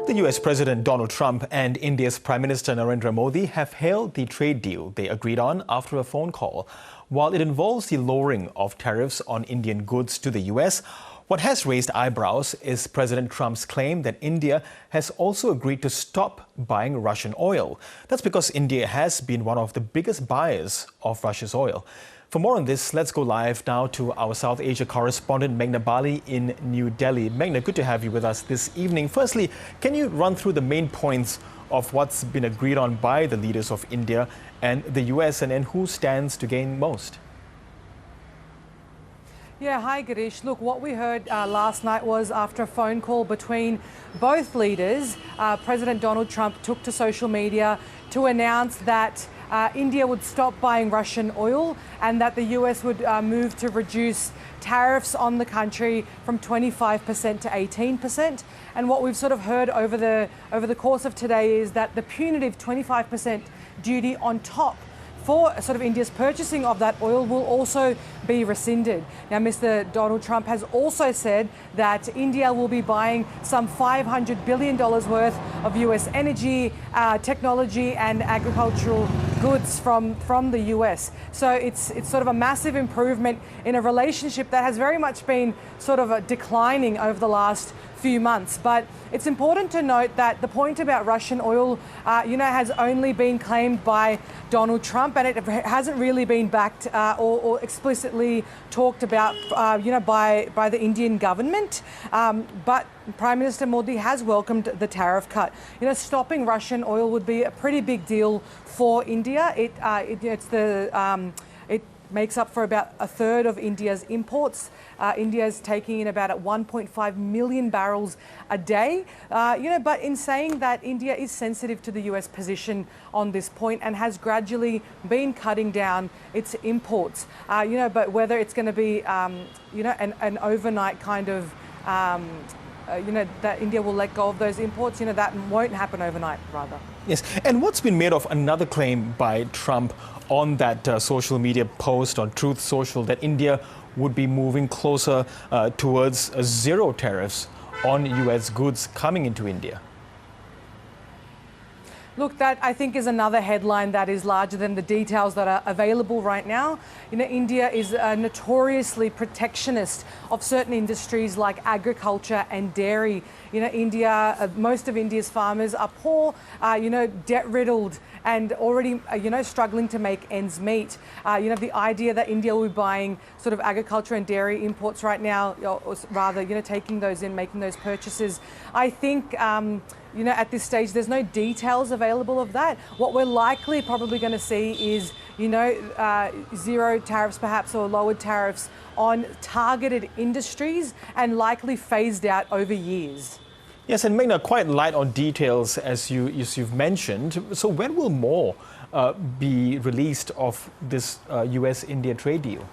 The US President Donald Trump and India's Prime Minister Narendra Modi have hailed the trade deal they agreed on after a phone call. While it involves the lowering of tariffs on Indian goods to the US, what has raised eyebrows is President Trump's claim that India has also agreed to stop buying Russian oil. That's because India has been one of the biggest buyers of Russia's oil. For more on this, let's go live now to our South Asia correspondent Meghna Bali in New Delhi. Meghna, good to have you with us this evening. Firstly, can you run through the main points of what's been agreed on by the leaders of India and the US, and who stands to gain most? Yeah, hi Girish. Look, what we heard last night was after a phone call between both leaders, President Donald Trump took to social media to announce that India would stop buying Russian oil and that the US would move to reduce tariffs on the country from 25% to 18%. And what we've sort of heard over the course of today is that the punitive 25% duty on top for sort of India's purchasing of that oil will also be rescinded. Now, Mr. Donald Trump has also said that India will be buying some $500 billion worth of US energy, technology and agricultural goods from the US. So it's sort of a massive improvement in a relationship that has very much been sort of declining over the last few months. But it's important to note that the point about Russian oil, has only been claimed by Donald Trump, and it hasn't really been backed or explicitly talked about, by the Indian government. But Prime Minister Modi has welcomed the tariff cut. Stopping Russian oil would be a pretty big deal for India. It makes up for about a third of India's imports. India is taking in about 1.5 million barrels a day. But in saying that, India is sensitive to the US position on this point and has gradually been cutting down its imports. But whether it's going to be, an overnight kind of, that India will let go of those imports, that won't happen overnight, rather. Yes, and what's been made of another claim by Trump on that social media post on Truth Social that India would be moving closer towards zero tariffs on US goods coming into India? Look, that I think is another headline that is larger than the details that are available right now. India is notoriously protectionist of certain industries like agriculture and dairy. India, most of India's farmers are poor, debt-riddled and already, struggling to make ends meet. The idea that India will be buying sort of agriculture and dairy imports right now, or rather, taking those in, making those purchases, I think, at this stage, there's no details available of that. What we're likely probably going to see is, zero tariffs perhaps, or lowered tariffs on targeted industries, and likely phased out over years. Yes, and Meghna, quite light on details as you've mentioned. So when will more be released of this US-India trade deal?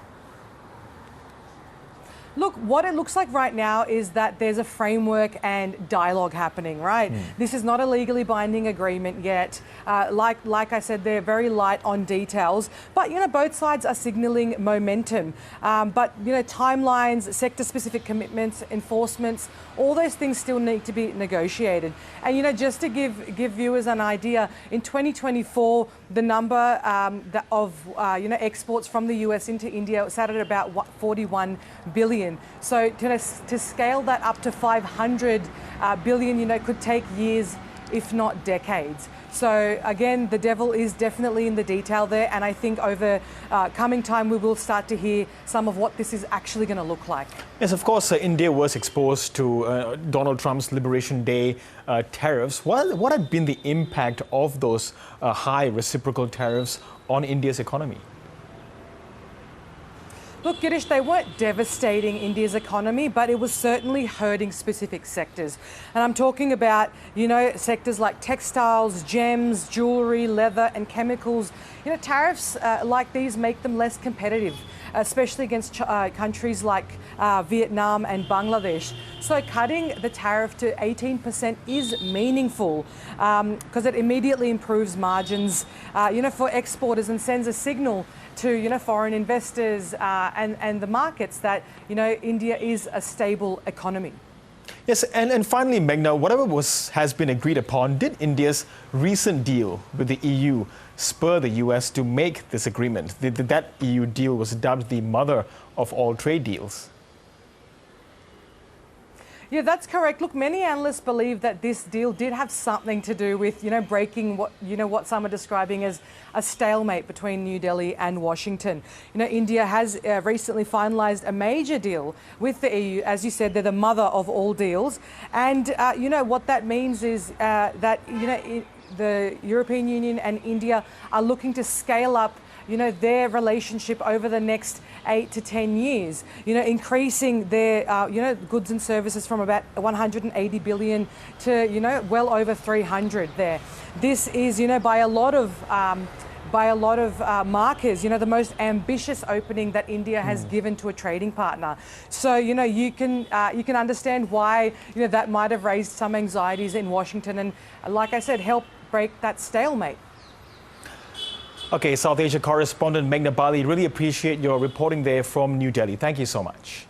Look, what it looks like right now is that there's a framework and dialogue happening, right? This is not a legally binding agreement yet. Like I said, they're very light on details, but, both sides are signaling momentum. But, timelines, sector-specific commitments, enforcements, all those things still need to be negotiated. And, just to give viewers an idea, in 2024, the number of exports from the US into India sat at about 41 billion. So to scale that up to 500 billion, could take years, if not decades. So again, the devil is definitely in the detail there, and I think over coming time we will start to hear some of what this is actually going to look like. Yes, of course, India was exposed to Donald Trump's Liberation Day tariffs. What had been the impact of those high reciprocal tariffs on India's economy? Look, Girish, they weren't devastating India's economy, but it was certainly hurting specific sectors. And I'm talking about, sectors like textiles, gems, jewellery, leather and chemicals. Tariffs like these make them less competitive, especially against countries like Vietnam and Bangladesh. So cutting the tariff to 18% is meaningful because it immediately improves margins, for exporters and sends a signal to foreign investors and the markets that India is a stable economy. Yes, and finally, Meghna, whatever has been agreed upon, did India's recent deal with the EU spur the US to make this agreement? That EU deal was dubbed the mother of all trade deals. Yeah, that's correct. Look, many analysts believe that this deal did have something to do with, breaking what some are describing as a stalemate between New Delhi and Washington. India has recently finalised a major deal with the EU. As you said, they're the mother of all deals. And, what that means is that, the European Union and India are looking to scale up their relationship over the next 8 to 10 years, increasing their, goods and services from about 180 billion to, well over 300 there. This is, by a lot of markers, the most ambitious opening that India has given to a trading partner. So, you can understand why, that might have raised some anxieties in Washington and, like I said, help break that stalemate. Okay, South Asia correspondent Meghna Bali, really appreciate your reporting there from New Delhi. Thank you so much.